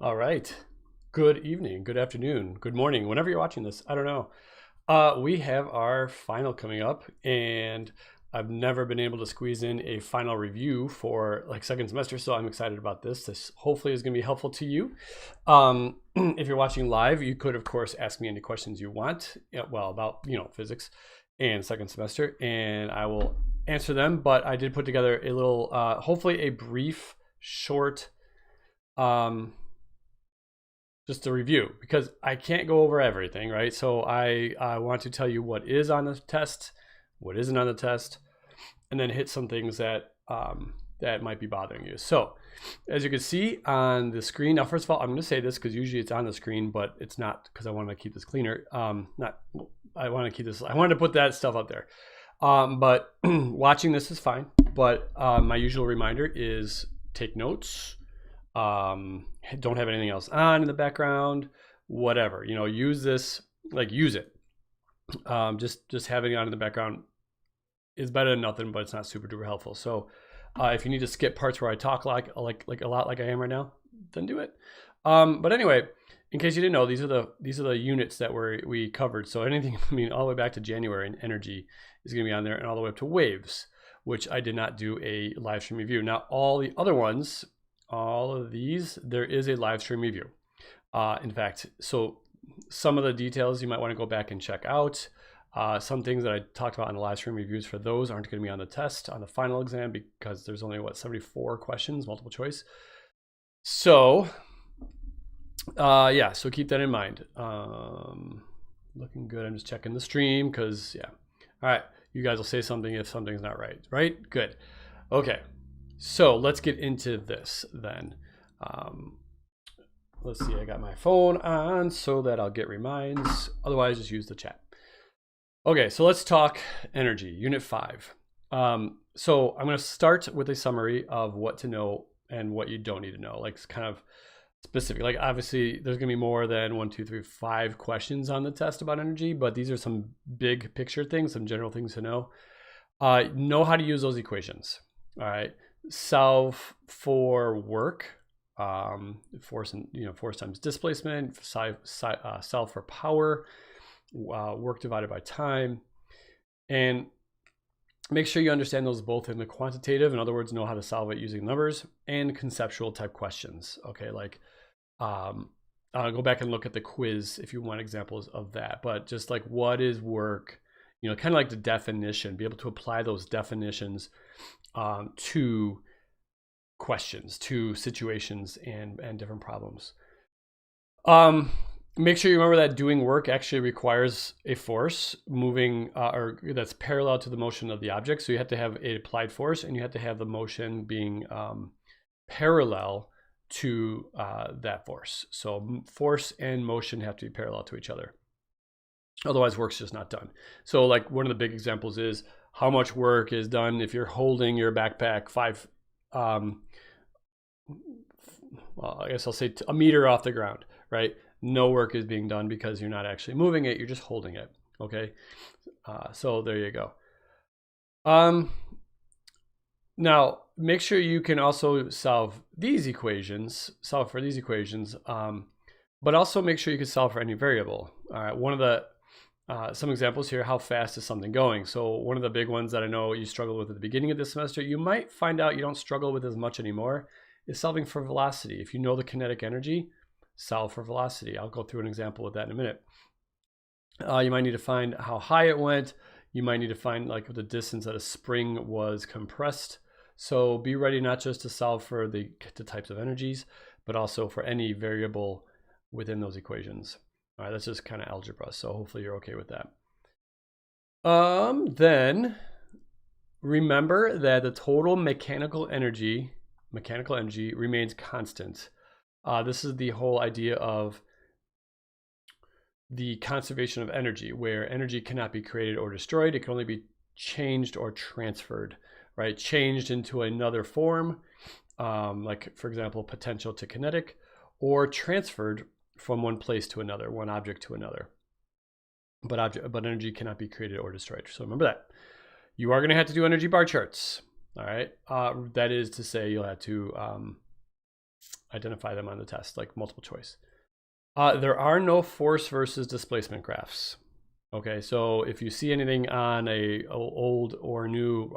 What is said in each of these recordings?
All right. Good evening, good afternoon, good morning, whenever you're watching this. I don't know. We have our final coming up, and I've never been able to squeeze in a final review for like second semester, so I'm excited about this. This hopefully is going to be helpful to you. If you're watching live, you could, of course, ask me any questions you want, well, about, physics and second semester, and I will answer them. But I did put together a little, hopefully a brief, short, just a review, because I can't go over everything, right? So I want to tell you what is on the test, what isn't on the test, and then hit some things that that might be bothering you. So as you can see on the screen, now first of all, I'm going to say this because usually it's on the screen, but it's not, because I want to keep this cleaner. I want to keep this, I wanted to put that stuff up there. But watching this is fine. But my usual reminder is take notes. Don't have anything else on in the background, whatever, use this, like use it. Just having it on in the background is better than nothing, but it's not super duper helpful. So if you need to skip parts where I talk like a lot like I am right now, then do it. But anyway, in case you didn't know, these are the units that we covered. So anything, all the way back to January, and energy is going to be on there, and all the way up to waves, which I did not do a live stream review. Now all the other ones, all of these, there is a live stream review. In fact, so some of the details you might want to go back and check out. Some things that I talked about in the live stream reviews for those aren't going to be on the test, on the final exam, because there's only 74 questions, multiple choice. So yeah, so keep that in mind. Looking good. I'm just checking the stream because yeah. All right, you guys will say something if something's not right? Good. Okay. So let's get into this then. Let's see, I got my phone on so that I'll get reminds. Otherwise, just use the chat. Okay, so let's talk energy, unit 5. So I'm going to start with a summary of what to know and what you don't need to know, like kind of specific. Like obviously, there's going to be more than 1, 2, 3, 5 questions on the test about energy, but these are some big picture things, some general things to know. Know how to use those equations. All right. Solve for work, force times displacement, solve for power, work divided by time, and make sure you understand those both in the quantitative, in other words, know how to solve it using numbers, and conceptual type questions. Okay, like go back and look at the quiz if you want examples of that, but just like what is work, kind of like the definition, be able to apply those definitions to questions, to situations and different problems. Make sure you remember that doing work actually requires a force moving or that's parallel to the motion of the object. So you have to have an applied force, and you have to have the motion being parallel to that force. So force and motion have to be parallel to each other. Otherwise, work's just not done. So like one of the big examples is how much work is done if you're holding your backpack well, I guess I'll say a meter off the ground, right? No work is being done because you're not actually moving it, you're just holding it, okay? So there you go. Now, make sure you can also solve for these equations, but also make sure you can solve for any variable. All right, one of the some examples here, how fast is something going? So one of the big ones that I know you struggled with at the beginning of this semester, you might find out you don't struggle with as much anymore, is solving for velocity. If you know the kinetic energy, solve for velocity. I'll go through an example with that in a minute. You might need to find how high it went. You might need to find like the distance that a spring was compressed. So be ready not just to solve for the types of energies, but also for any variable within those equations. All right, that's just kind of algebra, so hopefully you're okay with that. Then remember that the total mechanical energy remains constant. This is the whole idea of the conservation of energy, where energy cannot be created or destroyed. It can only be changed or transferred, right? Changed into another form, like for example, potential to kinetic, or transferred from one place to another, one object to another. But energy cannot be created or destroyed. So remember that. You are going to have to do energy bar charts. All right. That is to say, you'll have to identify them on the test, like multiple choice. There are no force versus displacement graphs. Okay, so if you see anything on a old or new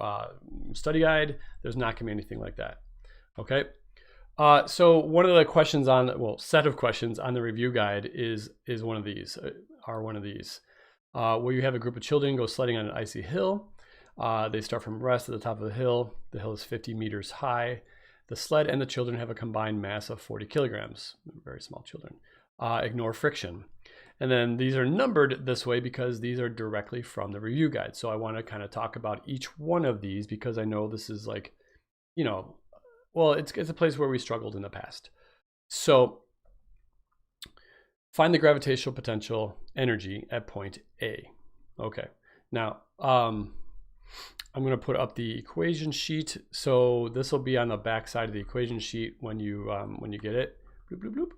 study guide, there's not going to be anything like that. Okay, so one of the questions on, well, set of questions on the review guide is one of these, where you have a group of children go sledding on an icy hill. They start from rest at the top of the hill. The hill is 50 meters high. The sled and the children have a combined mass of 40 kilograms, very small children. Ignore friction. And then these are numbered this way because these are directly from the review guide. So I want to kind of talk about each one of these because I know this is like, you know, well, it's a place where we struggled in the past. So find the gravitational potential energy at point A. Okay, now I'm going to put up the equation sheet. So this will be on the back side of the equation sheet when you get it. Bloop, bloop, bloop.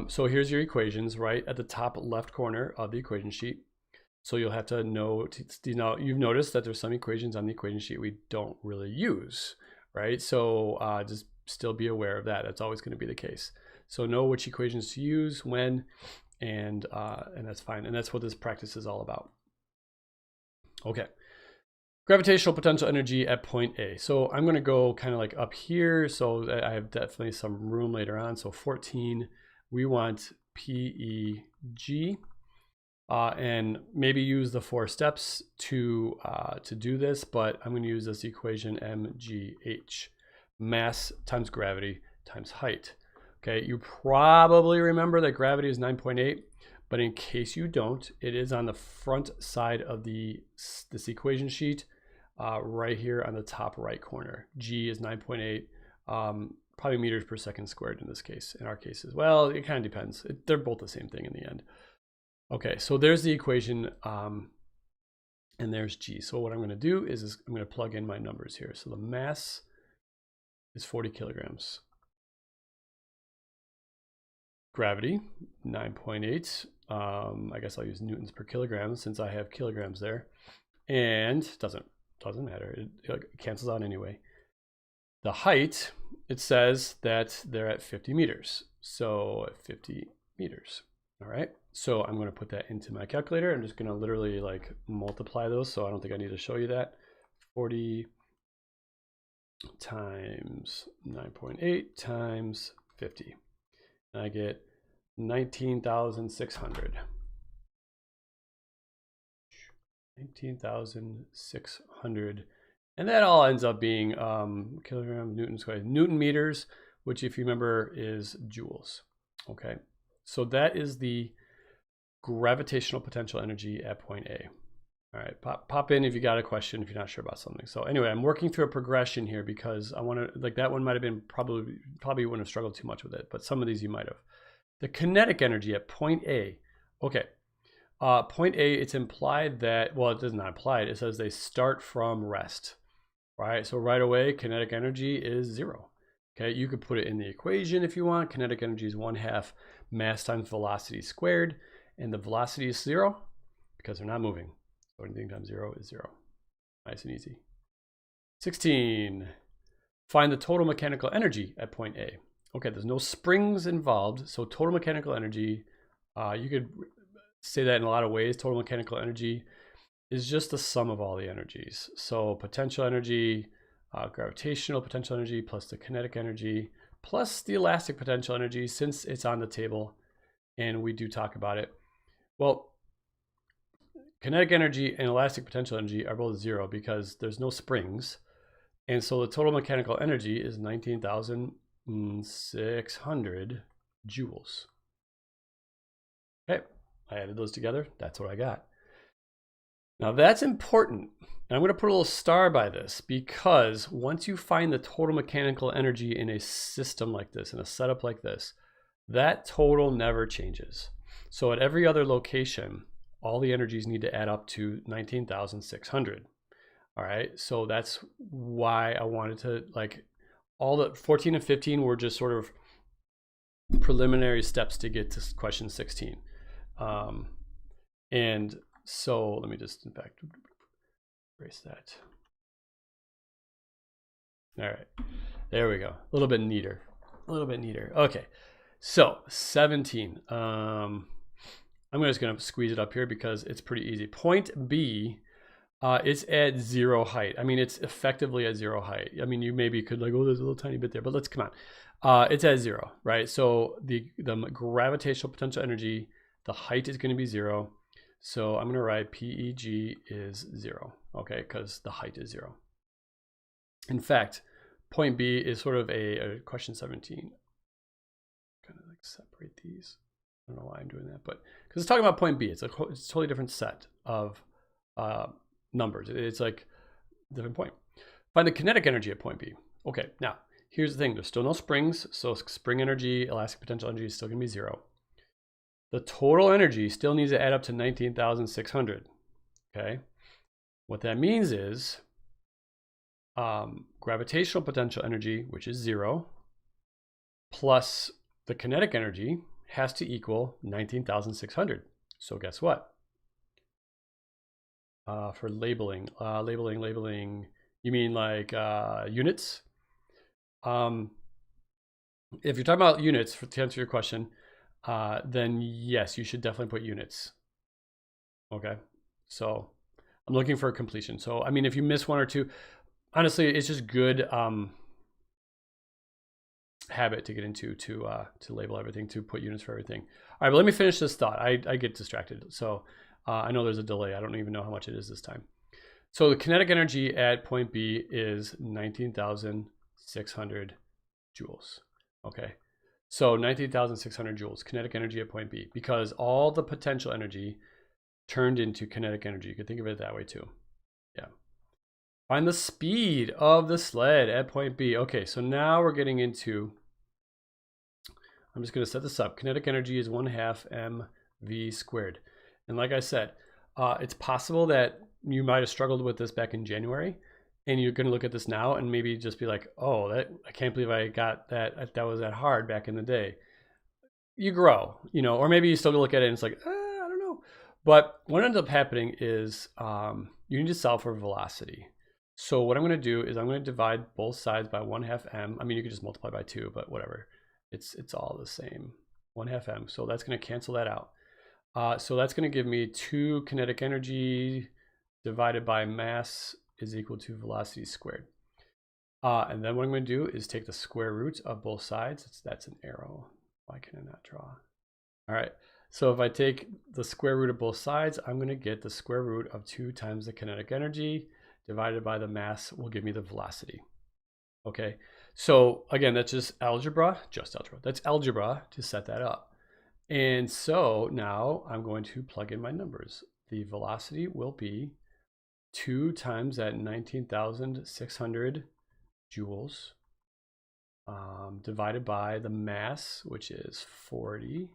So here's your equations right at the top left corner of the equation sheet. So you'll have to note, you've noticed that there's some equations on the equation sheet we don't really use, right? So just still be aware of that. That's always going to be the case. So know which equations to use when, and that's fine. And that's what this practice is all about. Okay. Gravitational potential energy at point A. So I'm going to go kind of like up here. So I have definitely some room later on. So 14. We want PEG, and maybe use the 4 steps to do this, but I'm going to use this equation mgh, mass times gravity times height. Okay, you probably remember that gravity is 9.8, but in case you don't, it is on the front side of this equation sheet, right here on the top right corner. G is 9.8. Probably meters per second squared in this case, in our case as well. It kind of depends. They're both the same thing in the end. Okay, so there's the equation, and there's G. So what I'm going to do is I'm going to plug in my numbers here. So the mass is 40 kilograms. Gravity, 9.8. I guess I'll use newtons per kilogram since I have kilograms there. And doesn't matter. It cancels out anyway. The height, it says that they're at 50 meters. So at 50 meters, all right? So I'm going to put that into my calculator. I'm just going to literally like multiply those. So I don't think I need to show you that. 40 times 9.8 times 50. And I get 19,600. 19,600. And that all ends up being kilograms, newton squared, Newton meters, which if you remember is joules. Okay, so that is the gravitational potential energy at point A. All right, pop in if you got a question, if you're not sure about something. So anyway, I'm working through a progression here because I want to, like that one might have been probably wouldn't have struggled too much with it, but some of these you might have. The kinetic energy at point A. Okay. Point A, it's implied that, well, it does not imply it. It says they start from rest, right? So right away, kinetic energy is 0. Okay, you could put it in the equation if you want. Kinetic energy is 1/2 mass times velocity squared, and the velocity is 0 because they're not moving. So anything times 0 is 0. Nice and easy. 16. Find the total mechanical energy at point A. Okay, there's no springs involved, so total mechanical energy, you could say that in a lot of ways. Total mechanical energy is just the sum of all the energies. So potential energy, gravitational potential energy, plus the kinetic energy, plus the elastic potential energy, since it's on the table and we do talk about it. Well, kinetic energy and elastic potential energy are both 0 because there's no springs. And so the total mechanical energy is 19,600 joules. Okay, I added those together. That's what I got. Now that's important. And I'm going to put a little star by this because once you find the total mechanical energy in a system like this, in a setup like this, that total never changes. So at every other location, all the energies need to add up to 19,600. All right, so that's why I wanted to, like, all the 14 and 15 were just sort of preliminary steps to get to question 16. And so let me just, in fact, erase that. All right, there we go. A little bit neater. a little bit neater. Okay, so 17. I'm just going to squeeze it up here because it's pretty easy. Point B, it's at 0 height. I mean, it's effectively at 0 height. I mean, you maybe could like, oh, there's a little tiny bit there, but let's come on. It's at 0, right? So the gravitational potential energy, the height is going to be 0. So I'm going to write PEG is 0, okay, because the height is 0. In fact, point B is sort of a question 17. Kind of like separate these. I don't know why I'm doing that, but because it's talking about point B, it's a totally different set of numbers. It's like a different point. Find the kinetic energy at point B. Okay, now here's the thing. There's still no springs, so spring energy, elastic potential energy is still going to be 0. The total energy still needs to add up to 19,600. Okay, what that means is gravitational potential energy, which is 0, plus the kinetic energy has to equal 19,600. So guess what? For labeling, you mean like units? If you're talking about units, to answer your question, then yes, you should definitely put units. Okay, so I'm looking for a completion. So I mean, if you miss one or two, honestly, it's just good habit to get into to label everything, to put units for everything. All right, but let me finish this thought. I get distracted, so I know there's a delay. I don't even know how much it is this time. So the kinetic energy at point B is 19,600 joules. Okay, so 19,600 joules, kinetic energy at point B, because all the potential energy turned into kinetic energy. You could think of it that way too. Yeah. Find the speed of the sled at point B. Okay, so now we're getting into, I'm just going to set this up. Kinetic energy is 1/2 mv squared. And like I said, it's possible that you might have struggled with this back in January, and you're going to look at this now and maybe just be like, oh, I can't believe I got that. That was that hard back in the day. You grow, you know, or maybe you still look at it and it's like, I don't know. But what ends up happening is you need to solve for velocity. So what I'm going to do is I'm going to divide both sides by 1/2 m. I mean, you could just multiply by 2, but whatever. It's all the same. 1/2 m. So that's going to cancel that out. So that's going to give me 2 kinetic energy divided by mass is equal to velocity squared. And then what I'm going to do is take the square root of both sides. That's an arrow. Why can I not draw? All right. So if I take the square root of both sides, I'm going to get the square root of 2 times the kinetic energy divided by the mass will give me the velocity. Okay. So again, that's just algebra. That's algebra to set that up. And so now I'm going to plug in my numbers. The velocity will be 2 times that 19,600 joules divided by the mass, which is 40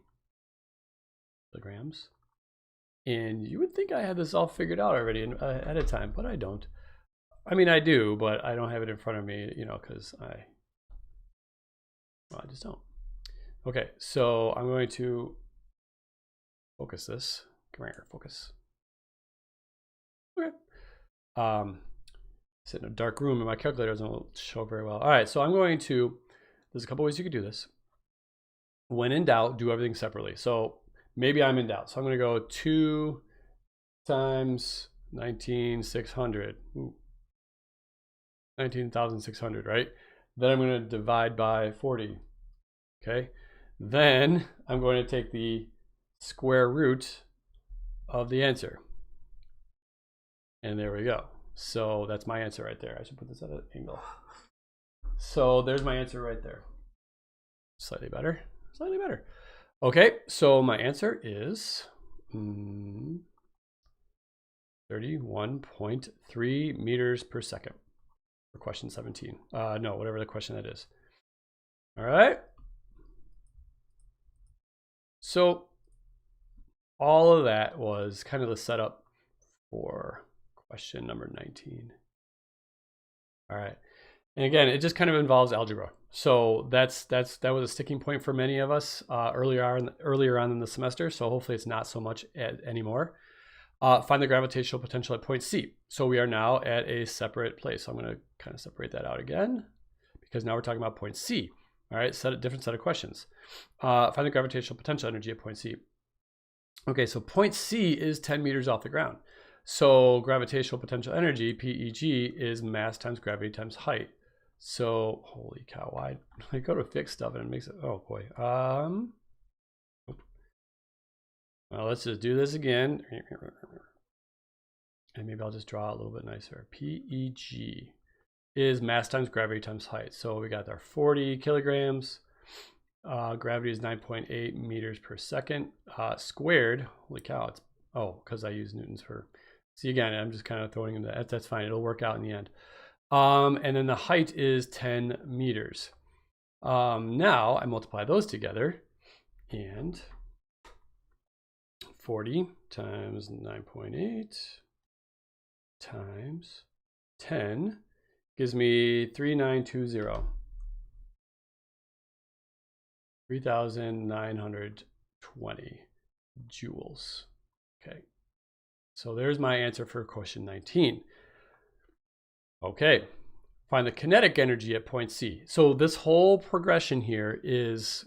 kilograms. And you would think I had this all figured out already ahead of time, but I don't. I mean, I do, but I don't have it in front of me, you know, because I just don't. Okay, so I'm going to focus this. Come here, focus. Okay. Sit in a dark room and my calculator doesn't show very well. All right, so I'm going to, there's a couple ways you could do this. When in doubt, do everything separately. So maybe I'm in doubt. So I'm going to go 2 times 19,600. 19,600, right? Then I'm going to divide by 40. Okay. Then I'm going to take the square root of the answer. And there we go. So that's my answer right there. I should put this at an angle. So there's my answer right there. Slightly better. Slightly better. Okay, so my answer is 31.3 meters per second for question 17. No, whatever the question that is. All right. So all of that was kind of the setup for question number 19. All right. And again, it just kind of involves algebra. So that was a sticking point for many of us earlier on in the semester. So hopefully it's not so much anymore. Find the gravitational potential at point C. So we are now at a separate place. So I'm going to kind of separate that out again because now we're talking about point C. All right, different set of questions. Find the gravitational potential energy at point C. Okay, so point C is 10 meters off the ground. So gravitational potential energy, PEG, is mass times gravity times height. So, holy cow, why I go to fix stuff and it makes it, oh boy. Well, let's just do this again. And maybe I'll just draw it a little bit nicer. PEG is mass times gravity times height. So we got our 40 kilograms. Gravity is 9.8 meters per second squared. Holy cow, it's, oh, because I use newtons for, see again, I'm just kind of throwing in that. That's fine, it'll work out in the end. And then the height is 10 meters. Now I multiply those together, and 40 times 9.8 times 10 gives me 3920. 3,920 joules. Okay, so there's my answer for question 19. Okay, find the kinetic energy at point C. So this whole progression here is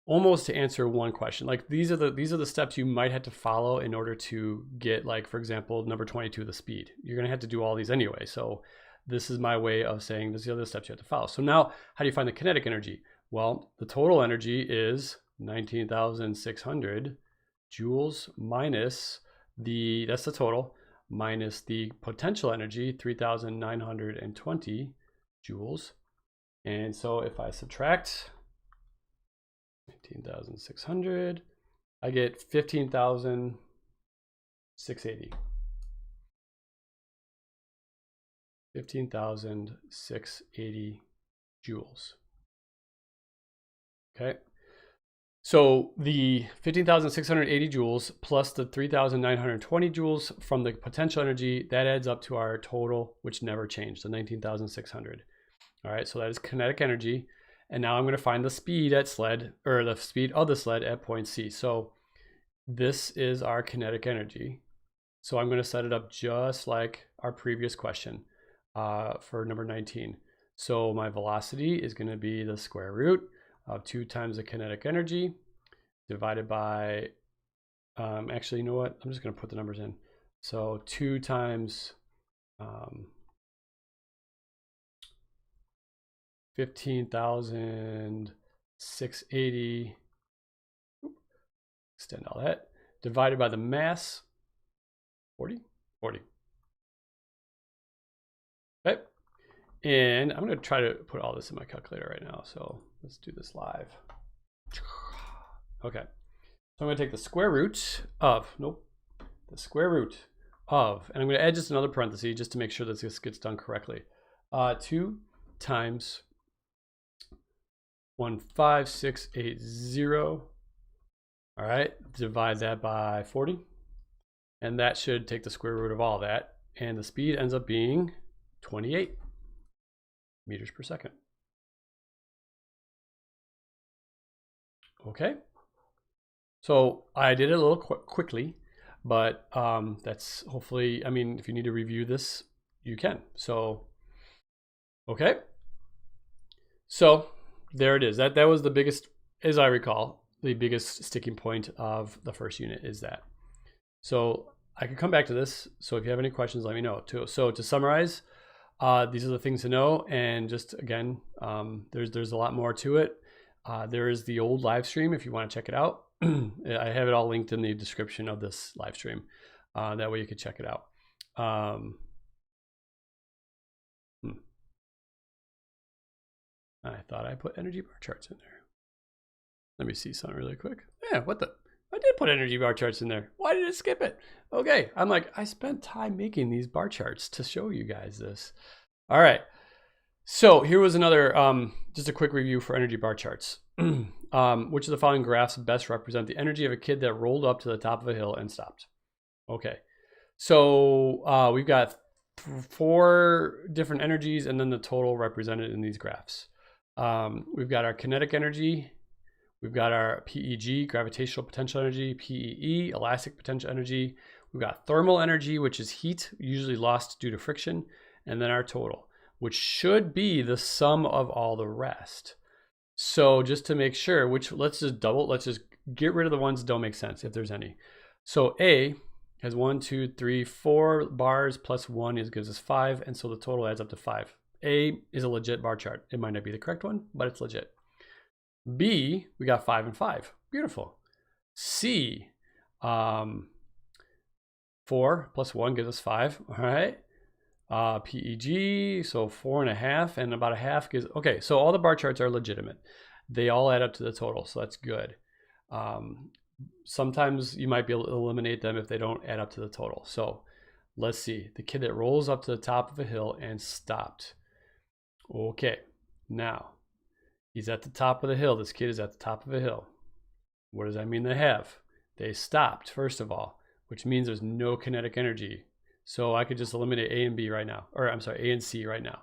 almost to answer one question. Like these are the steps you might have to follow in order to get, like, for example, number 22, the speed. You're gonna have to do all these anyway. So this is my way of saying this is the other steps you have to follow. So now, how do you find the kinetic energy? Well, the total energy is 19,600 joules minus that's the total, minus the potential energy, 3,920 joules. And so if I subtract 19,600, I get 15,680. 15,680 joules. Okay, so the 15,680 joules plus the 3,920 joules from the potential energy, that adds up to our total, which never changed, the 19,600. All right, so that is kinetic energy. And now I'm going to find the speed at sled, or the speed of the sled at point C. So this is our kinetic energy. So I'm going to set it up just like our previous question for number 19. So my velocity is going to be the square root of 2 times the kinetic energy divided by, actually, you know what? I'm just going to put the numbers in. So 2 times 15,680, extend all that, divided by the mass, 40. Okay. And I'm going to try to put all this in my calculator right now. So let's do this live. Okay. So I'm going to take the square root of, and I'm going to add just another parenthesis just to make sure that this gets done correctly. 2 times 15680. All right. Divide that by 40. And that should take the square root of all that. And the speed ends up being 28 meters per second. Okay, so I did it a little quickly, but that's hopefully, I mean, if you need to review this, you can. So, okay, so there it is. That was the biggest, as I recall, the biggest sticking point of the first unit is that. So I could come back to this. So if you have any questions, let me know too. So to summarize, these are the things to know. And just again, there's a lot more to it. There is the old live stream if you want to check it out. I have it all linked in the description of this live stream. That way you could check it out. I thought I put energy bar charts in there. Let me see something really quick. Yeah, what the? I did put energy bar charts in there. Why did it skip it? Okay, I'm like, I spent time making these bar charts to show you guys this. All right, so here was another, just a quick review for energy bar charts. Which of the following graphs best represent the energy of a kid that rolled up to the top of a hill and stopped? Okay, so we've got 4 different energies and then the total represented in these graphs. We've got our kinetic energy. We've got our PEG, gravitational potential energy, PEE, elastic potential energy. We've got thermal energy, which is heat, usually lost due to friction, and then our total, which should be the sum of all the rest. So just to make sure, let's just get rid of the ones that don't make sense if there's any. So A has 1, 2, 3, 4 bars plus 1 gives us 5, and so the total adds up to 5. A is a legit bar chart. It might not be the correct one, but it's legit. B, we got 5 and 5. Beautiful. C, 4 plus 1 gives us 5. All right. PEG, so 4.5, and about a half gives, okay, so all the bar charts are legitimate. They all add up to the total, so that's good. Sometimes you might be able to eliminate them if they don't add up to the total. So let's see, the kid that rolls up to the top of a hill and stopped. Okay, now he's at the top of the hill. This kid is at the top of a hill. What does that mean they have? They stopped, first of all, which means there's no kinetic energy. So I could just eliminate A and B right now, or I'm sorry, A and C right now.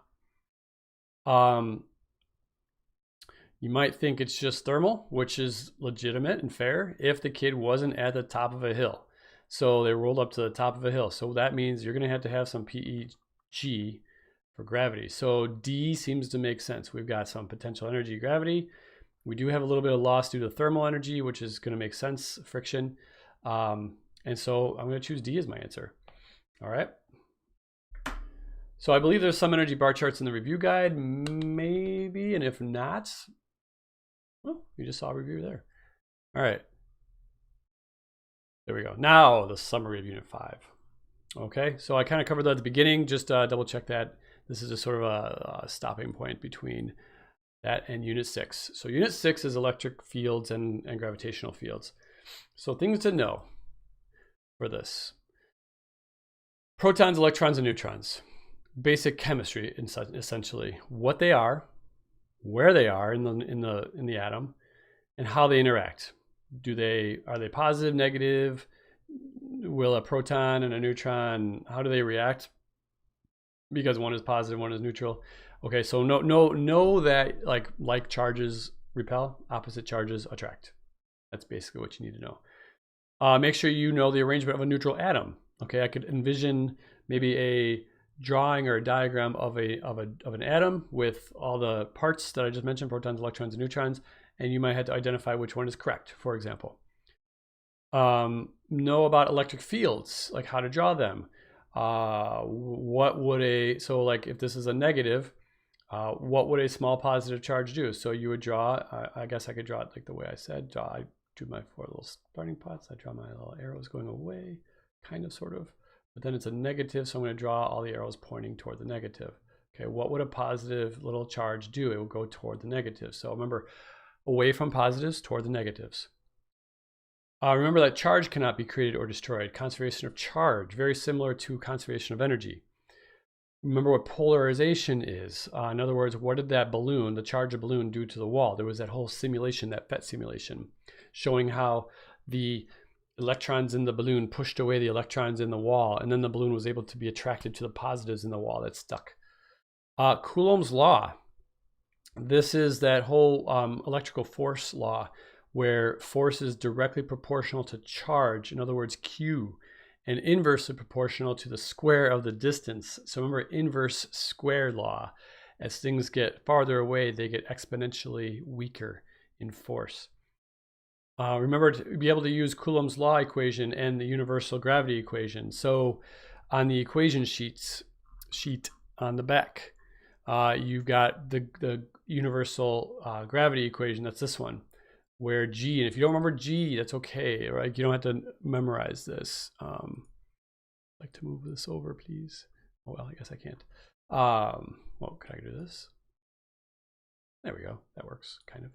You might think it's just thermal, which is legitimate and fair if the kid wasn't at the top of a hill. So they rolled up to the top of a hill. So that means you're going to have some PEG for gravity. So D seems to make sense. We've got some potential energy gravity. We do have a little bit of loss due to thermal energy, which is going to make sense, friction. And so I'm going to choose D as my answer. All right. So I believe there's some energy bar charts in the review guide, maybe, and if not, well, you just saw a review there. All right. There we go. Now the summary of Unit 5. Okay, so I kind of covered that at the beginning. Just double check that. This is just sort of a stopping point between that and Unit 6. So Unit 6 is electric fields and gravitational fields. So things to know for this. Protons, electrons, and neutrons. Basic chemistry, essentially. What they are, where they are in the atom, and how they interact. Are they positive, negative? Will a proton and a neutron, how do they react? Because one is positive, one is neutral. Okay, so know that like charges repel, opposite charges attract. That's basically what you need to know. Make sure you know the arrangement of a neutral atom. Okay, I could envision maybe a drawing or a diagram of an atom with all the parts that I just mentioned, protons, electrons, and neutrons, and you might have to identify which one is correct, for example. Know about electric fields, like how to draw them. What would if this is a negative, what would a small positive charge do? So you would draw, I guess I could draw it like the way I said. I drew my 4 little starting pots. I draw my little arrows going away, kind of, sort of. But then it's a negative, so I'm going to draw all the arrows pointing toward the negative. Okay, what would a positive little charge do? It will go toward the negative. So remember, away from positives, toward the negatives. Remember that charge cannot be created or destroyed. Conservation of charge, very similar to conservation of energy. Remember what polarization is. In other words, what did that balloon, the charge of balloon, do to the wall? There was that whole simulation, that PhET simulation, showing how the electrons in the balloon pushed away the electrons in the wall, and then the balloon was able to be attracted to the positives in the wall that stuck. Coulomb's law. This is that whole electrical force law, where force is directly proportional to charge, in other words, Q, and inversely proportional to the square of the distance. So remember, inverse square law. As things get farther away, they get exponentially weaker in force. Remember to be able to use Coulomb's law equation and the universal gravity equation. So on the equation sheet on the back, you've got the universal gravity equation. That's this one, where G, and if you don't remember G, that's okay, right? You don't have to memorize this. I'd like to move this over, please. Oh, well, I guess I can't. Well, could I do this? There we go. That works, kind of.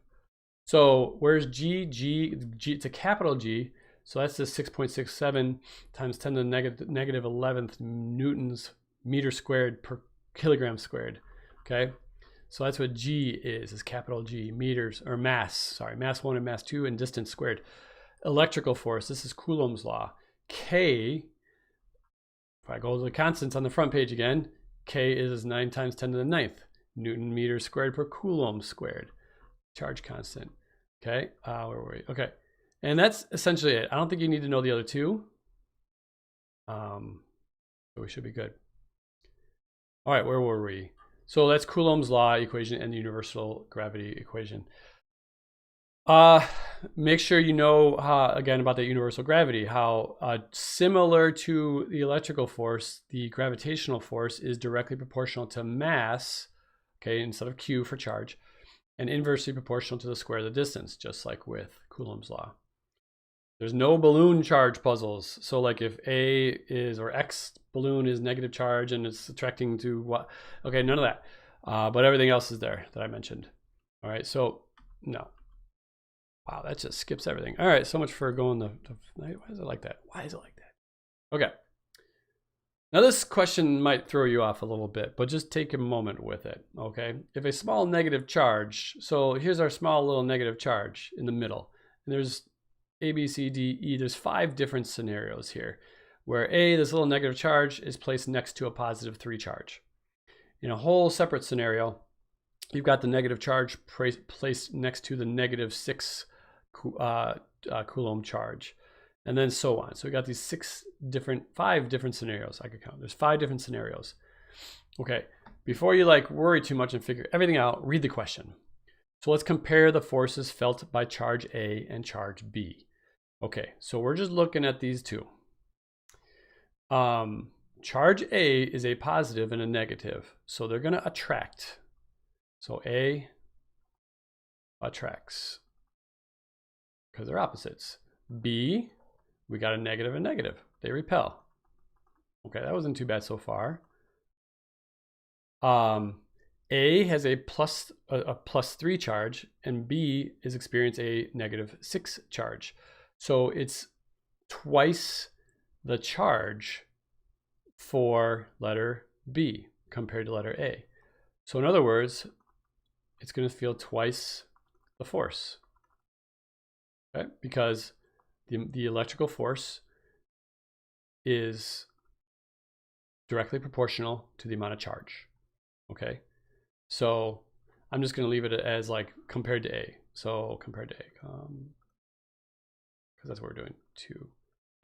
So where's G? G, it's a capital G. So that's the 6.67 times 10 to the negative 11th newtons meter squared per kilogram squared. Okay. So that's what G is capital G, meters, or mass, sorry, mass 1 and mass 2, and distance squared. Electrical force, this is Coulomb's law. K, if I go to the constants on the front page again, K is 9 times 10 to the 9th, Newton meters squared per Coulomb squared, charge constant. Okay, where were we? Okay, and that's essentially it. I don't think you need to know the other two. So we should be good. All right, where were we? So that's Coulomb's law equation and the universal gravity equation. Make sure you know again about the universal gravity, how similar to the electrical force, the gravitational force is directly proportional to mass, okay, instead of Q for charge, and inversely proportional to the square of the distance, just like with Coulomb's law. There's no balloon charge puzzles. So like if A is, or X balloon is negative charge and it's attracting to what? Okay, none of that. But everything else is there that I mentioned. All right, so no. Wow, that just skips everything. All right, so much for going why is it like that? Why is it like that? Okay. Now this question might throw you off a little bit, but just take a moment with it, okay? If a small negative charge, so here's our small little negative charge in the middle, and there's A, B, C, D, E, there's 5 different scenarios here, where A, this little negative charge, is placed next to a positive 3 charge. In a whole separate scenario, you've got the negative charge placed next to the negative 6 Coulomb charge, and then so on. So we got these 5 different scenarios I could count. There's 5 different scenarios. Okay, before you like worry too much and figure everything out, read the question. So let's compare the forces felt by charge A and charge B. Okay, so we're just looking at these two. Charge A is a positive and a negative, so they're going to attract. So A attracts because they're opposites. B, we got a negative and negative. They repel. Okay, that wasn't too bad so far. A has a plus 3 charge, and B is experiencing a negative 6 charge. So it's twice the charge for letter B compared to letter A. So in other words, it's going to feel twice the force, okay? Because the electrical force is directly proportional to the amount of charge, okay? So I'm just going to leave it as like compared to A. So compared to A, because that's what we're doing, to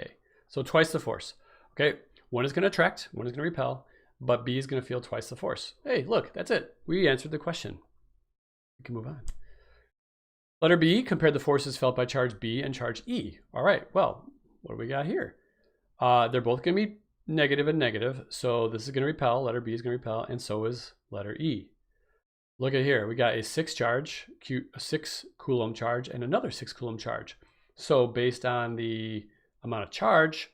A. So twice the force, okay? One is going to attract, one is going to repel, but B is going to feel twice the force. Hey, look, that's it. We answered the question. We can move on. Letter B, compare the forces felt by charge B and charge E. All right, well, what do we got here? They're both going to be negative and negative, so this is going to repel, letter B is going to repel, and so is letter E. Look at here, we got a 6 Coulomb charge and another 6 Coulomb charge. So based on the amount of charge,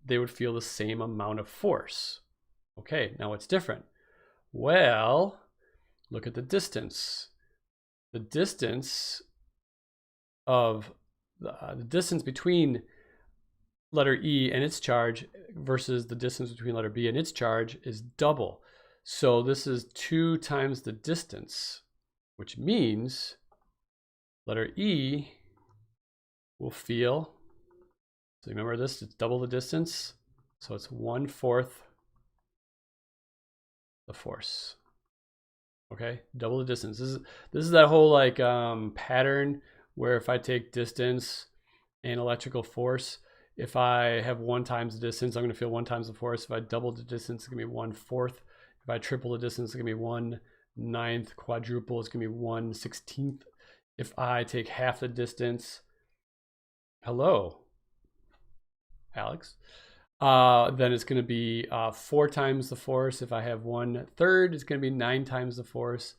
they would feel the same amount of force. Okay, now what's different? Well, look at the distance. The distance of the distance between letter E and its charge versus the distance between letter B and its charge is double. So this is 2 times the distance, which means letter E will feel, so remember this, it's double the distance, so it's 1/4 the force. Okay, double the distance. This is that whole like pattern where if I take distance and electrical force, if I have 1 times the distance, I'm going to feel 1 times the force. If I double the distance, it's going to be 1/4. If I triple the distance, it's going to be 1/9. Quadruple, it's going to be 1/16. If I take half the distance, hello, Alex, then it's going to be 4 times the force. If I have 1/3, it's going to be 9 times the force.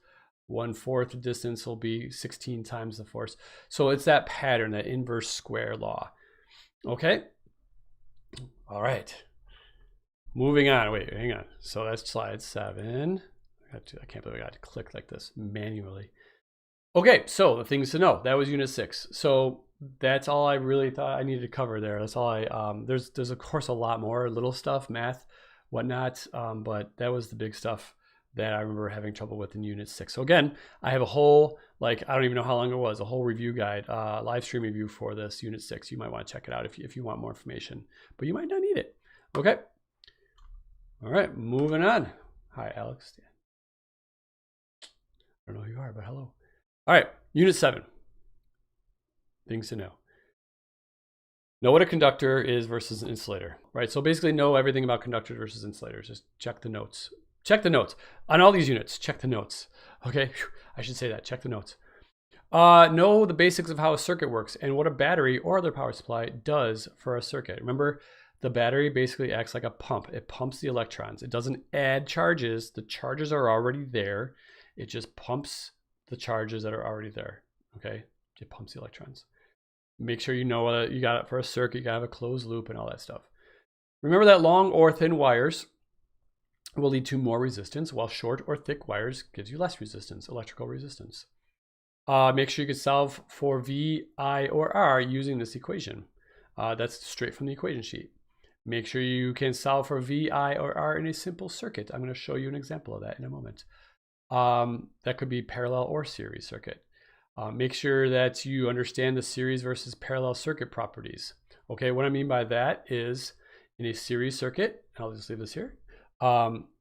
1/4 the distance will be 16 times the force. So it's that pattern, that inverse square law. Okay. All right. Moving on. Wait, hang on. So that's slide 7. I can't believe I got to click like this manually. Okay, so the things to know. That was unit 6. So that's all I really thought I needed to cover there. That's all I, there's of course a lot more little stuff, math, whatnot, but that was the big stuff that I remember having trouble with in unit 6. So again, I have a whole, like, I don't even know how long it was, a whole review guide, live stream review for this unit 6. You might want to check it out if you want more information, but you might not need it. Okay. All right, moving on. Hi, Alex. I don't know who you are, but hello. All right, unit 7. Things to know. Know what a conductor is versus an insulator, right? So basically know everything about conductors versus insulators. Just check the notes. check the notes. On all these units, check the notes. Okay, I should say that, check the notes. Know the basics of how a circuit works and what a battery or other power supply does for a circuit. Remember, the battery basically acts like a pump. It pumps the electrons. It doesn't add charges. The charges are already there. It just pumps the charges that are already there, okay? It pumps the electrons. Make sure you know what you got it for a circuit. You gotta have a closed loop and all that stuff. Remember that long or thin wires will lead to more resistance, while short or thick wires gives you less resistance, electrical resistance. Make sure you can solve for V, I, or R using this equation. That's straight from the equation sheet. Make sure you can solve for V, I, or R in a simple circuit. I'm going to show you an example of that in a moment. That could be parallel or series circuit. Make sure that you understand the series versus parallel circuit properties. Okay, what I mean by that is in a series circuit, I'll just leave this here,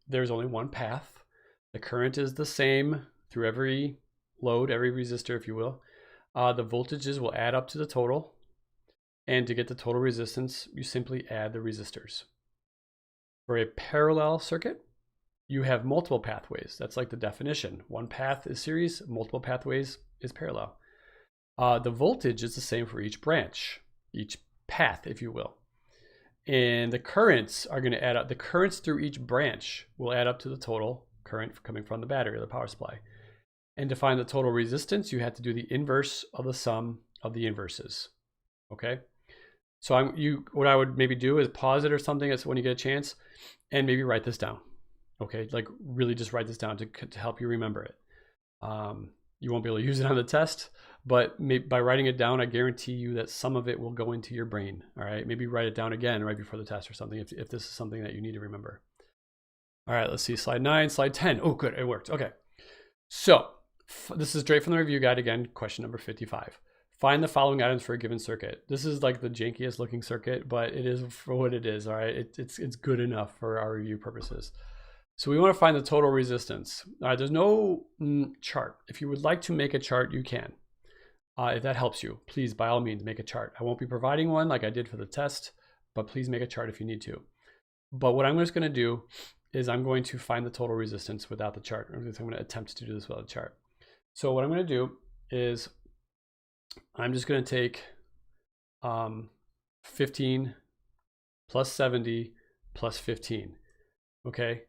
there's only one path. The current is the same through every load, every resistor, if you will. The voltages will add up to the total. And to get the total resistance, you simply add the resistors. For a parallel circuit, you have multiple pathways. That's like the definition. One path is series, multiple pathways is parallel. The voltage is the same for each branch, each path, if you will. And the currents are going to add up. The currents through each branch will add up to the total current coming from the battery or the power supply. And to find the total resistance, you have to do the inverse of the sum of the inverses. Okay? So what I would maybe do is pause it or something when you get a chance and maybe write this down. Okay, like really just write this down to help you remember it. You won't be able to use it on the test, but by writing it down, I guarantee you that some of it will go into your brain. All right, maybe write it down again right before the test or something if this is something that you need to remember. All right, let's see, slide 9, slide 10. Oh, good, it worked. Okay, so this is straight from the review guide again, question number 55. Find the following items for a given circuit. This is like the jankiest looking circuit, but it is for what it is, all right? It's good enough for our review purposes. So we want to find the total resistance. All right, there's no chart. If you would like to make a chart, you can. If that helps you, please, by all means, make a chart. I won't be providing one like I did for the test, but please make a chart if you need to. But what I'm just going to do is I'm going to find the total resistance without the chart. I'm going to attempt to do this without a chart. So what I'm going to do is I'm just going to take 15 plus 70 plus 15. Okay.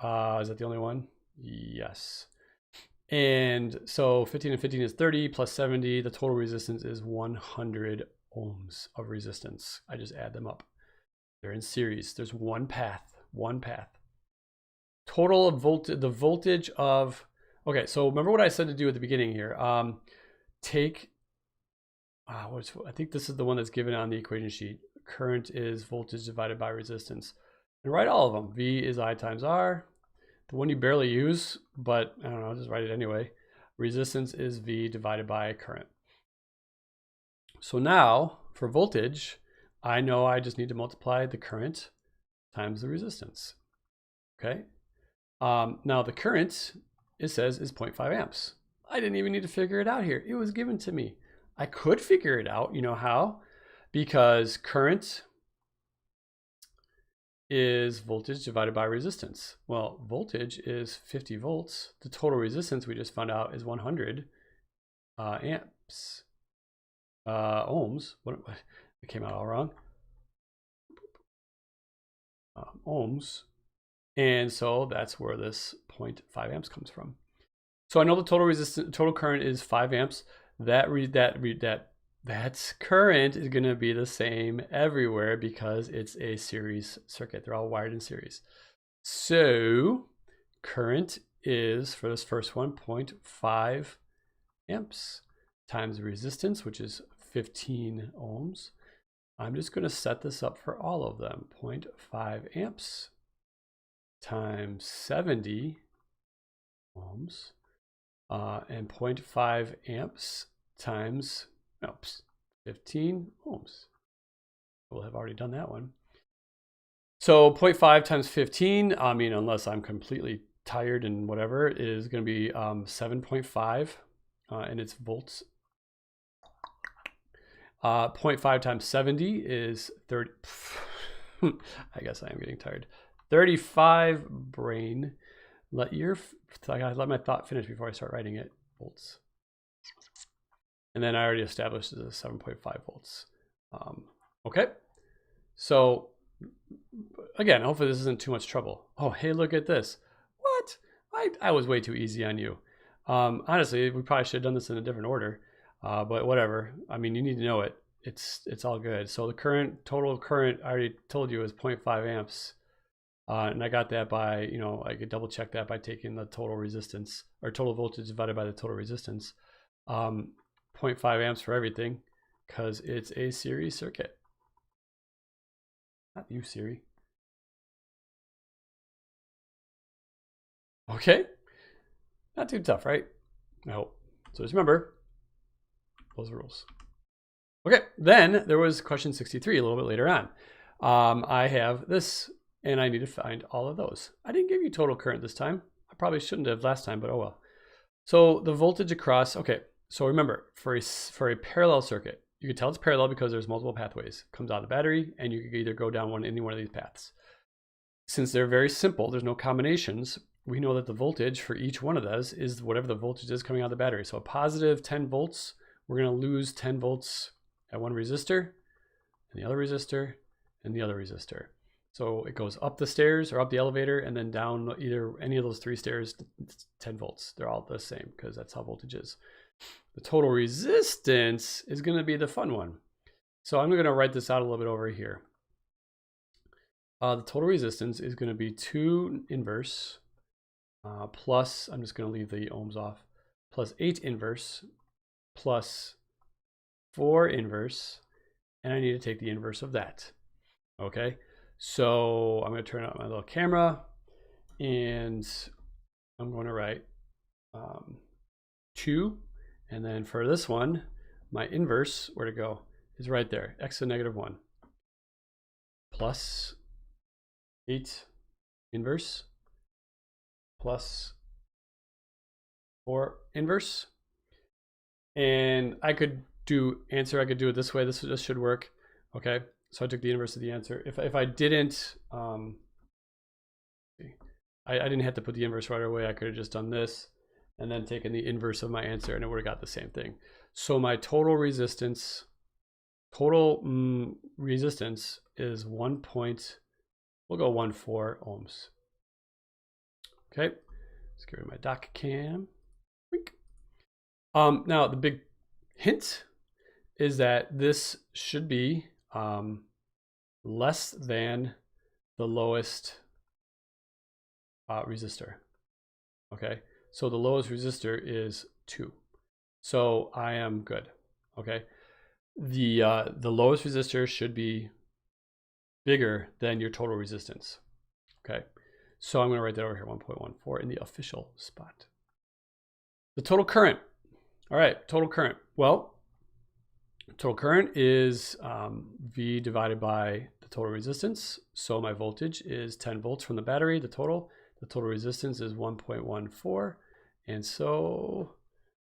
Is that the only one? Yes. And so 15 and 15 is 30 plus 70. The total resistance is 100 ohms of resistance. I just add them up. They're in series. There's one path. Total of the voltage of, okay, so remember what I said to do at the beginning here. Take, I think this is the one that's given on the equation sheet. Current is voltage divided by resistance. And write all of them. V is I times R. The one you barely use, but I don't know, I'll just write it anyway. Resistance is V divided by current. So now for voltage, I know I just need to multiply the current times the resistance. Okay. Now the current, it says, is 0.5 amps. I didn't even need to figure it out here. It was given to me. I could figure it out. You know how? Because current is voltage divided by resistance. Well, voltage is 50 volts. The total resistance we just found out is 100 amps. Ohms. What? It came out all wrong. Ohms. And so that's where this 0.5 amps comes from. So I know the total current is 5 amps. That current is going to be the same everywhere because it's a series circuit. They're all wired in series. So current is, for this first one, 0.5 amps times resistance, which is 15 ohms. I'm just going to set this up for all of them. 0.5 amps times 70 ohms and 0.5 amps times 15 ohms. We'll have already done that one. So 0.5 times 15, I mean, unless I'm completely tired and whatever, is going to be 7.5 and it's volts. 0.5 times 70 is 30. I guess I am getting tired. 35 brain. I gotta let my thought finish before I start writing it. Volts. And then I already established it as 7.5 volts. Okay. So again, hopefully this isn't too much trouble. Oh, hey, look at this. What? I was way too easy on you. Honestly, we probably should have done this in a different order, but whatever. I mean, you need to know it. It's all good. So the total current, I already told you, is 0.5 amps. And I got that by, I could double check that by taking the total resistance, or total voltage divided by the total resistance. 0.5 amps for everything, because it's a series circuit. Not you, Siri. Okay. Not too tough, right? I hope. So just remember those rules. Okay, then there was question 63 a little bit later on. I have this, and I need to find all of those. I didn't give you total current this time. I probably shouldn't have last time, but oh well. So the voltage across, okay, so remember, for a parallel circuit, you can tell it's parallel because there's multiple pathways. It comes out of the battery, and you can either go down any one of these paths. Since they're very simple, there's no combinations, we know that the voltage for each one of those is whatever the voltage is coming out of the battery. So a positive 10 volts, we're going to lose 10 volts at one resistor, and the other resistor, and the other resistor. So it goes up the stairs or up the elevator and then down any of those 3 stairs, 10 volts. They're all the same because that's how voltage is. The total resistance is going to be the fun one. So I'm going to write this out a little bit over here. The total resistance is going to be 2 inverse plus, I'm just going to leave the ohms off, plus 8 inverse plus 4 inverse, and I need to take the inverse of that. Okay, so I'm going to turn on my little camera, and I'm going to write 2, and then for this one, my inverse, where to go, is right there, x to negative 1, plus 8 inverse, plus 4 inverse. And I could do it this way. This should work. Okay, so I took the inverse of the answer. If I didn't, I didn't have to put the inverse right away. I could have just done this and then taken the inverse of my answer, and it would have got the same thing. So my total resistance is 1.14 ohms. Okay, let's get rid of my dock cam. Now the big hint is that this should be less than the lowest resistor. Okay, so the lowest resistor is 2, so I am good. Okay, the lowest resistor should be bigger than your total resistance. Okay, so I'm going to write that over here, 1.14 in the official spot. The total current. All right, total current. Well, total current is V divided by the total resistance. So my voltage is 10 volts from the battery, the total. The total resistance is 1.14. And so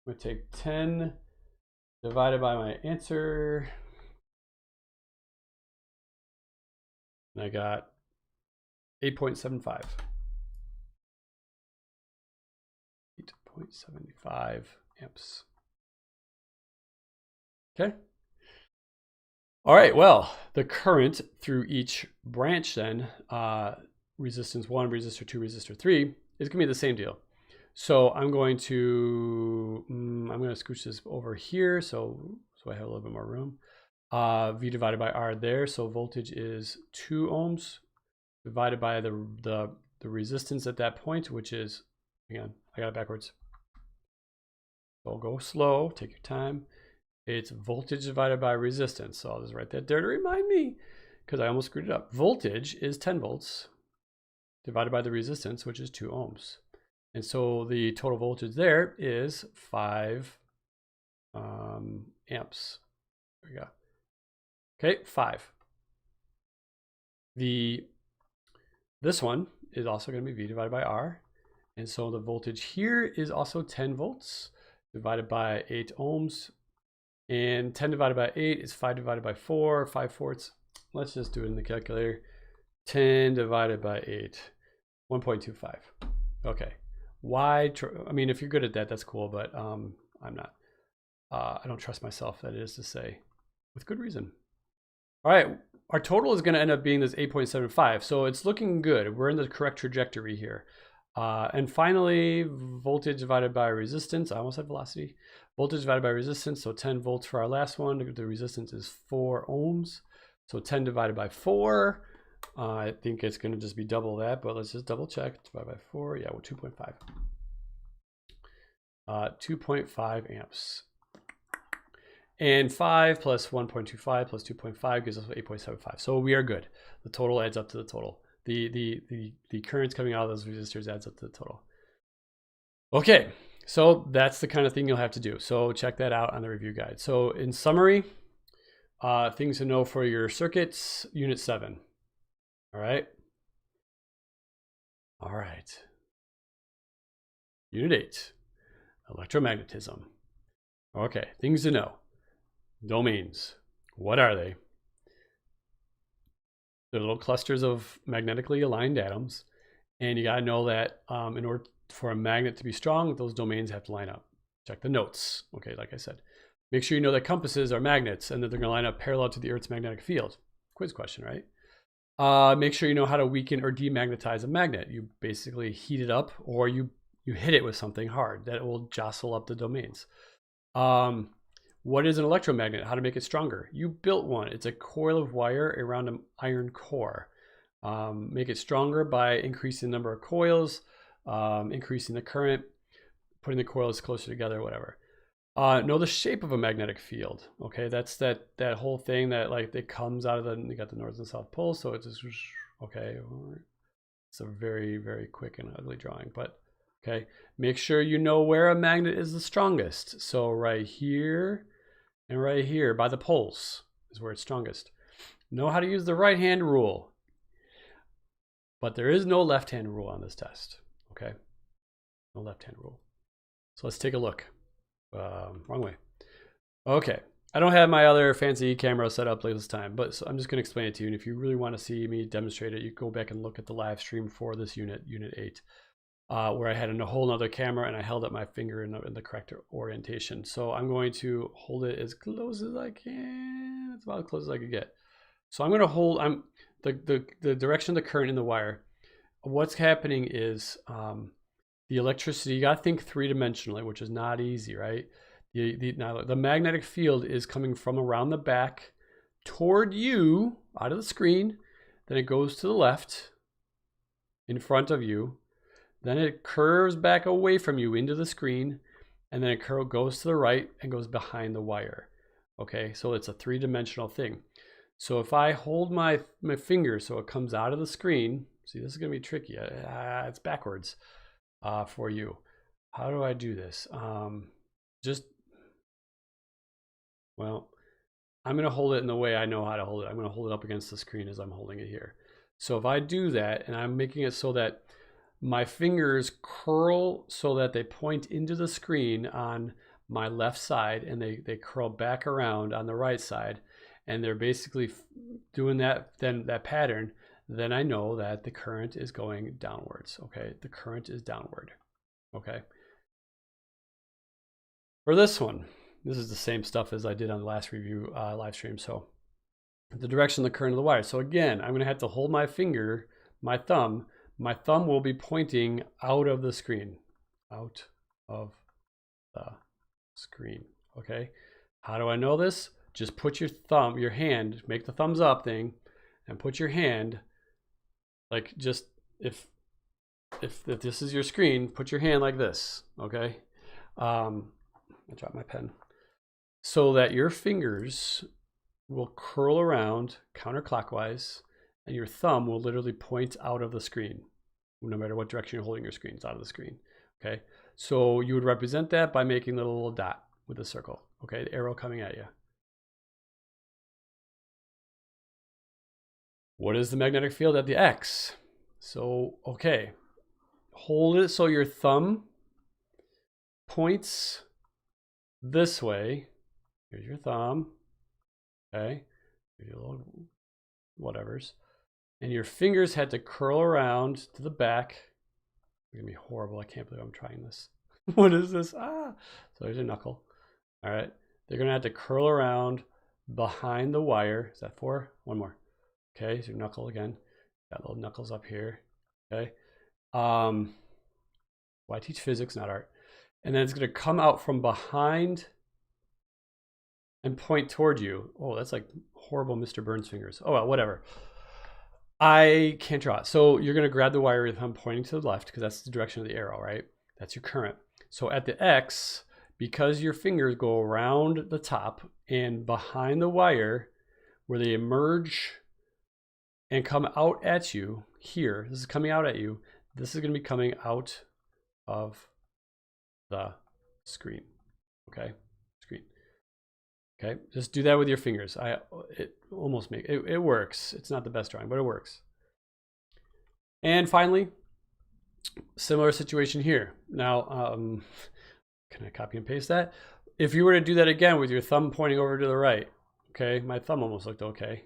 I'm going to take 10 divided by my answer. And I got 8.75. 8.75 amps. Okay. All right, well, the current through each branch then, resistance 1, resistor 2, resistor 3, is going to be the same deal. So I'm going to scooch this over here so I have a little bit more room. V divided by R there, so voltage is 2 ohms divided by the resistance at that point, which is, again, I got it backwards. So I'll go slow, take your time. It's voltage divided by resistance. So I'll just write that there to remind me, because I almost screwed it up. Voltage is 10 volts divided by the resistance, which is 2 ohms. And so the total voltage there is 5 amps. There we go. Okay, 5. This one is also going to be V divided by R. And so the voltage here is also 10 volts divided by 8 ohms. And 10 divided by 8 is 5 divided by 4, 5/4. Let's just do it in the calculator. 10 divided by 8, 1.25. Okay. Why? I mean, if you're good at that, that's cool, but I'm not. I don't trust myself, that is to say, with good reason. All right, our total is going to end up being this 8.75, so it's looking good. We're in the correct trajectory here. And finally, voltage divided by resistance. I almost said velocity. Voltage divided by resistance, so 10 volts for our last one. The resistance is 4 ohms. So 10 divided by 4. I think it's going to just be double that, but let's just double check. Divided by 4, yeah, well, 2.5. 2.5 amps. And 5 plus 1.25 plus 2.5 gives us 8.75. So we are good. The total adds up to the total. The currents coming out of those resistors adds up to the total. Okay, so that's the kind of thing you'll have to do. So check that out on the review guide. So in summary, things to know for your circuits, Unit 7. All right. All right. Unit 8, electromagnetism. Okay, things to know. Domains. What are they? They're little clusters of magnetically aligned atoms. And you got to know that in order for a magnet to be strong, those domains have to line up. Check the notes. Okay, like I said. Make sure you know that compasses are magnets and that they're going to line up parallel to the Earth's magnetic field. Quiz question, right? Make sure you know how to weaken or demagnetize a magnet. You basically heat it up, or you hit it with something hard that will jostle up the domains. What is an electromagnet? How to make it stronger? You built one. It's a coil of wire around an iron core. Make it stronger by increasing the number of coils, increasing the current, putting the coils closer together, whatever. Know the shape of a magnetic field. Okay, that's that whole thing that like it comes out of the, you got the north and south pole, so it's just, okay, it's a very, very quick and ugly drawing, but okay. Make sure you know where a magnet is the strongest. So right here and right here by the poles is where it's strongest. Know how to use the right hand rule, but there is no left hand rule on this test. Okay, no left hand rule. So let's take a look. Wrong way. Okay, I don't have my other fancy camera set up this time, but so I'm just going to explain it to you. And if you really want to see me demonstrate it, you go back and look at the live stream for this unit 8, where I had a whole other camera and I held up my finger in the correct orientation. So I'm going to hold it as close as I can. That's about as close as I could get. So I'm going to hold the direction of the current in the wire. What's happening is the electricity, you got to think 3-dimensionally, which is not easy, right? Now the magnetic field is coming from around the back toward you out of the screen. Then it goes to the left in front of you. Then it curves back away from you into the screen. And then it goes to the right and goes behind the wire. Okay, so it's a 3-dimensional thing. So if I hold my finger so it comes out of the screen, see, this is going to be tricky. It's backwards. For you. How do I do this? Well, I'm going to hold it in the way I know how to hold it. I'm going to hold it up against the screen as I'm holding it here. So if I do that, and I'm making it so that my fingers curl so that they point into the screen on my left side, and they curl back around on the right side, and they're basically doing that pattern, then I know that the current is going downwards. Okay, the current is downward. Okay. For this one, this is the same stuff as I did on the last review live stream. So the direction of the current of the wire. So again, I'm going to have to hold my finger, my thumb. My thumb will be pointing out of the screen. Out of the screen. Okay. How do I know this? Just put your hand, make the thumbs up thing, and put your hand, like, just if this is your screen, put your hand like this, okay? I dropped my pen. So that your fingers will curl around counterclockwise, and your thumb will literally point out of the screen, no matter what direction you're holding your screen. It's out of the screen, okay? So you would represent that by making the little dot with a circle, okay? The arrow coming at you. What is the magnetic field at the X? So, okay, hold it so your thumb points this way. Here's your thumb, okay? Here's your little whatevers. And your fingers had to curl around to the back, It's gonna be horrible. I can't believe I'm trying this. What is this? Ah, so there's your knuckle. All right, they're gonna have to curl around behind the wire. Is that 4? One more. Okay, so your knuckle again. Got little knuckles up here. Okay. Well, I teach physics, not art. And then it's gonna come out from behind and point toward you. Oh, that's like horrible Mr. Burns fingers. Oh, well, whatever. I can't draw it. So you're gonna grab the wire with thumb pointing to the left because that's the direction of the arrow, right? That's your current. So at the X, because your fingers go around the top and behind the wire where they emerge and come out at you here, this is coming out at you, this is gonna be coming out of the screen, okay? Screen. Okay, just do that with your fingers. It almost makes it works. It's not the best drawing, but it works. And finally, similar situation here. Now, can I copy and paste that? If you were to do that again with your thumb pointing over to the right, okay, my thumb almost looked okay.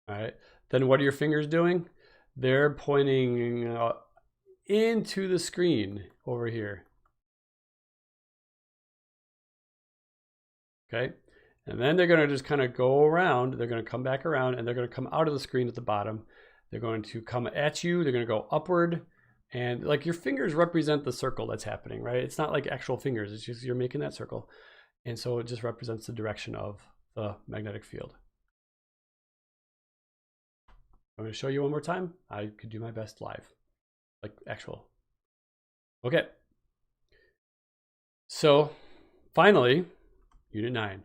All right, then what are your fingers doing? They're pointing into the screen over here. Okay, and then they're going to just kind of go around. They're going to come back around and they're going to come out of the screen at the bottom. They're going to come at you. They're going to go upward, and like your fingers represent the circle that's happening, right? It's not like actual fingers. It's just you're making that circle, and so it just represents the direction of the magnetic field. I'm going to show you one more time. I could do my best live, like actual. Okay. So finally, Unit 9.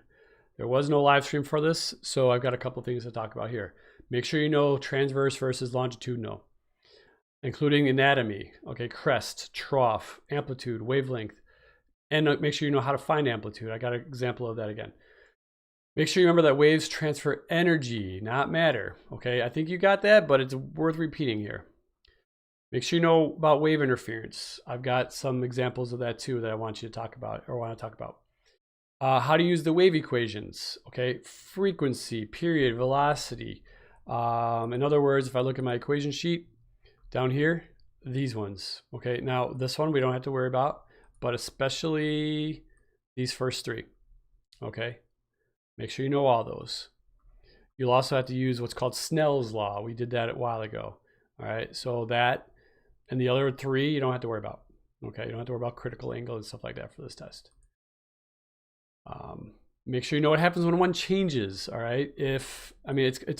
There was no live stream for this, so I've got a couple things to talk about here. Make sure you know transverse versus longitudinal, including anatomy, okay, crest, trough, amplitude, wavelength, and make sure you know how to find amplitude. I got an example of that again. Make sure you remember that waves transfer energy, not matter, okay? I think you got that, but it's worth repeating here. Make sure you know about wave interference. I've got some examples of that too that I want you to talk about or want to talk about. How to use the wave equations, okay? Frequency, period, velocity. In other words, if I look at my equation sheet down here, these ones, okay? Now, this one we don't have to worry about, but especially these first 3, okay? Make sure you know all those. You'll also have to use what's called Snell's law. We did that a while ago, all right? So that and the other 3 you don't have to worry about, okay? You don't have to worry about critical angle and stuff like that for this test. Make sure you know what happens when one changes, all right? It's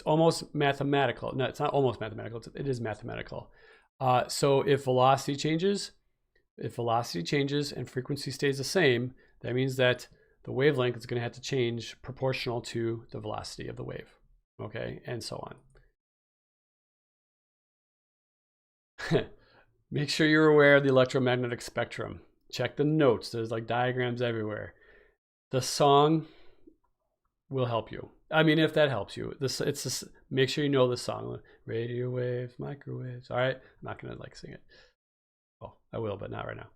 almost mathematical. No, it's not almost mathematical. It is mathematical. So if velocity changes and frequency stays the same, that means that the wavelength is going to have to change proportional to the velocity of the wave, okay? And so on. Make sure you're aware of the electromagnetic spectrum. Check the notes. There's like diagrams everywhere. The song will help you. I mean, if that helps you. Make sure you know the song. Radio waves, microwaves. All right, I'm not gonna like sing it. Well, I will, but not right now.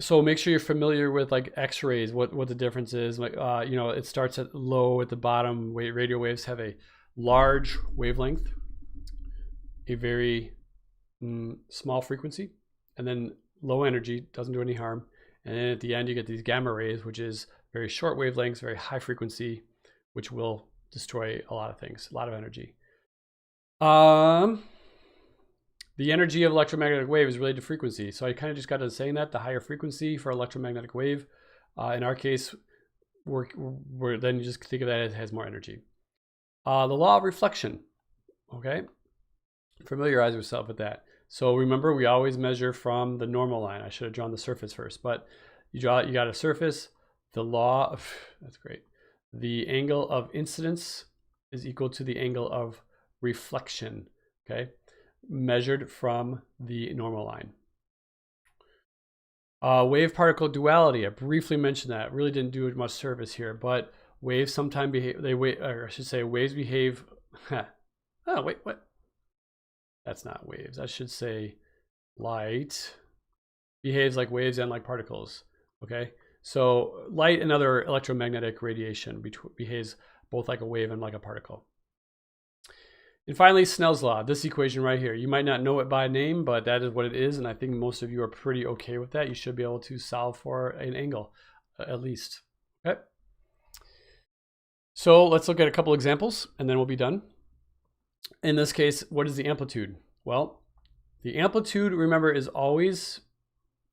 So make sure you're familiar with like X-rays. What the difference is. Like, it starts at low at the bottom. Radio waves have a large wavelength, a very small frequency, and then low energy, doesn't do any harm. And then at the end, you get these gamma rays, which is very short wavelengths, very high frequency, which will destroy a lot of things, a lot of energy. The energy of electromagnetic wave is related to frequency. So I kind of just got to saying that the higher frequency for electromagnetic wave, in our case, then you just think of that as it has more energy. The law of reflection, okay? Familiarize yourself with that. So remember, we always measure from the normal line. I should have drawn the surface first, but you got a surface. The law of, that's great. The angle of incidence is equal to the angle of reflection, okay? Measured from the normal line. Wave particle duality, I briefly mentioned that. Really didn't do much service here, but waves sometimes behave, waves behave, oh, wait, what? That's not waves. I should say light behaves like waves and like particles, okay? So light and other electromagnetic radiation behaves both like a wave and like a particle. And finally, Snell's law, this equation right here. You might not know it by name, but that is what it is. And I think most of you are pretty okay with that. You should be able to solve for an angle, at least. Okay. So let's look at a couple examples and then we'll be done. In this case, what is the amplitude? Well, the amplitude, remember, is always,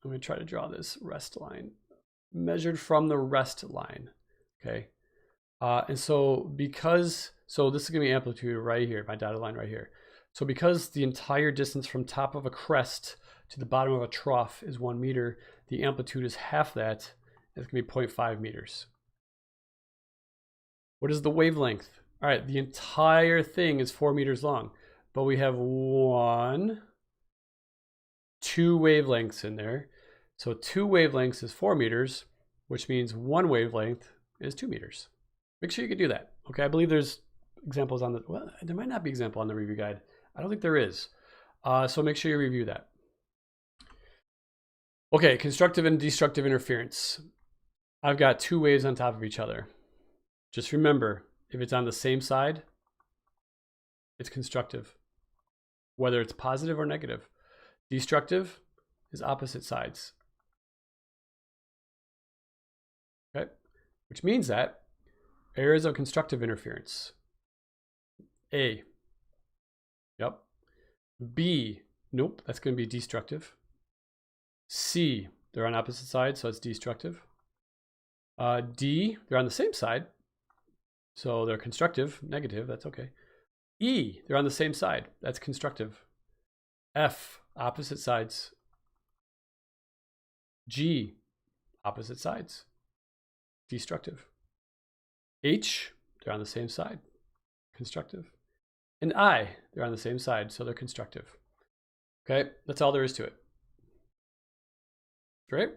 I'm going to try to draw this rest line, measured from the rest line. Okay. And so so this is going to be amplitude right here, my dotted line right here. So because the entire distance from top of a crest to the bottom of a trough is 1 meter, the amplitude is half that. It's going to be 0.5 meters. What is the wavelength? All right, the entire thing is 4 meters long, but we have 2 wavelengths in there. So 2 wavelengths is 4 meters, which means 1 wavelength is 2 meters. Make sure you can do that. Okay, I believe there's examples on the, well, there might not be example on the review guide. I don't think there is. So make sure you review that. Okay, constructive and destructive interference. I've got 2 waves on top of each other. Just remember, if it's on the same side, it's constructive, whether it's positive or negative. Destructive is opposite sides. Okay, which means that areas of constructive interference. A. Yep. B. Nope, that's going to be destructive. C. They're on opposite sides, so it's destructive. D. They're on the same side, so they're constructive. Negative, that's okay. E. They're on the same side. That's constructive. F. Opposite sides. G. Opposite sides. Destructive. H. They're on the same side. Constructive. And I. They're on the same side, so they're constructive. Okay, that's all there is to it. Great.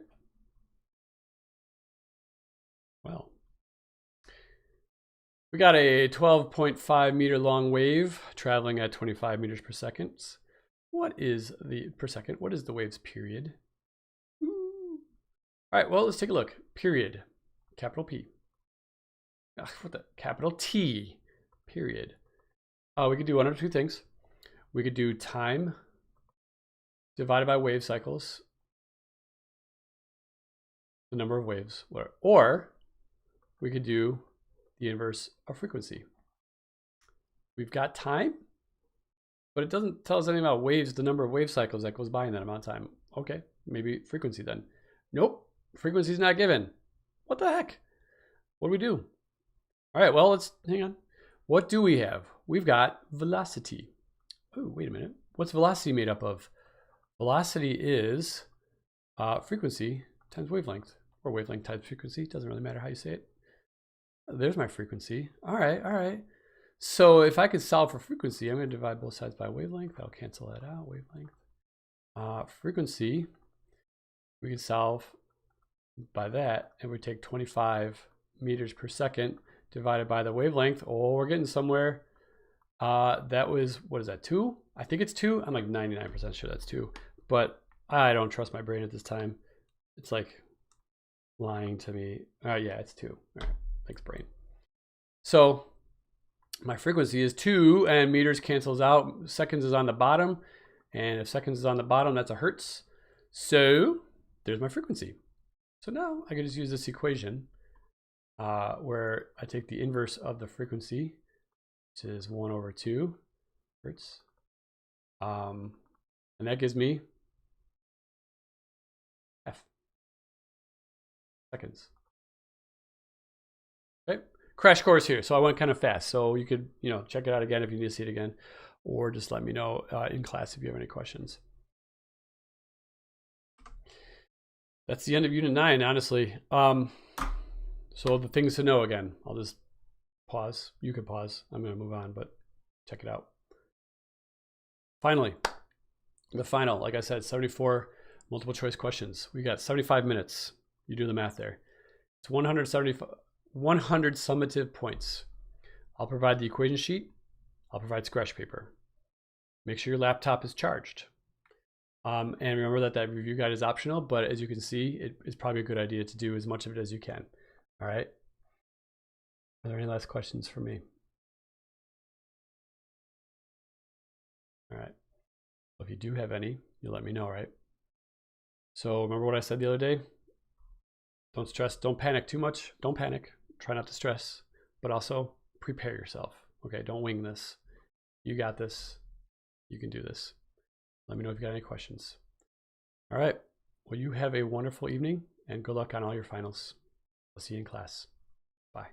Well, we got a 12.5 meter long wave traveling at 25 meters per second. What is the wave's period? All right, well, let's take a look. Period, capital P. What the? Capital T, period. We could do one of 2 things. We could do time divided by wave cycles, the number of waves, or we could do the inverse of frequency. We've got time, but it doesn't tell us anything about waves, the number of wave cycles that goes by in that amount of time. Okay, maybe frequency then. Nope, frequency is not given. What the heck? What do we do? All right, well, let's hang on. What do we have? We've got velocity. Oh, wait a minute. What's velocity made up of? Velocity is frequency times wavelength, or wavelength times frequency. Doesn't really matter how you say it. There's my frequency. All right, all right. So if I could solve for frequency, I'm going to divide both sides by wavelength. I'll cancel that out, wavelength. Frequency, we can solve by that, and we take 25 meters per second divided by the wavelength. Oh, we're getting somewhere. That was, what is that, 2? I think it's 2. I'm like 99% sure that's 2, but I don't trust my brain at this time. It's like lying to me. Yeah, it's 2. All right, thanks, brain. So my frequency is 2, and meters cancels out. Seconds is on the bottom, and if seconds is on the bottom, that's a hertz. So there's my frequency. So now I can just use this equation where I take the inverse of the frequency, which is 1/2 hertz. And that gives me F seconds. Okay, crash course here. So I went kind of fast. So you could, check it out again if you need to see it again, or just let me know in class if you have any questions. That's the end of Unit 9, honestly. So the things to know again, I'll just pause. You can pause. I'm going to move on, but check it out. Finally, the final, like I said, 74 multiple choice questions. We got 75 minutes. You do the math there. It's 100 summative points. I'll provide the equation sheet. I'll provide scratch paper. Make sure your laptop is charged. And remember that review guide is optional, but as you can see, it's probably a good idea to do as much of it as you can. All right. Are there any last questions for me? All right. If you do have any, you let me know, right? So remember what I said the other day? Don't stress, don't panic too much. Don't panic. Try not to stress, but also prepare yourself. Okay, don't wing this. You got this. You can do this. Let me know if you got any questions. All right. Well, you have a wonderful evening and good luck on all your finals. I'll see you in class. Bye.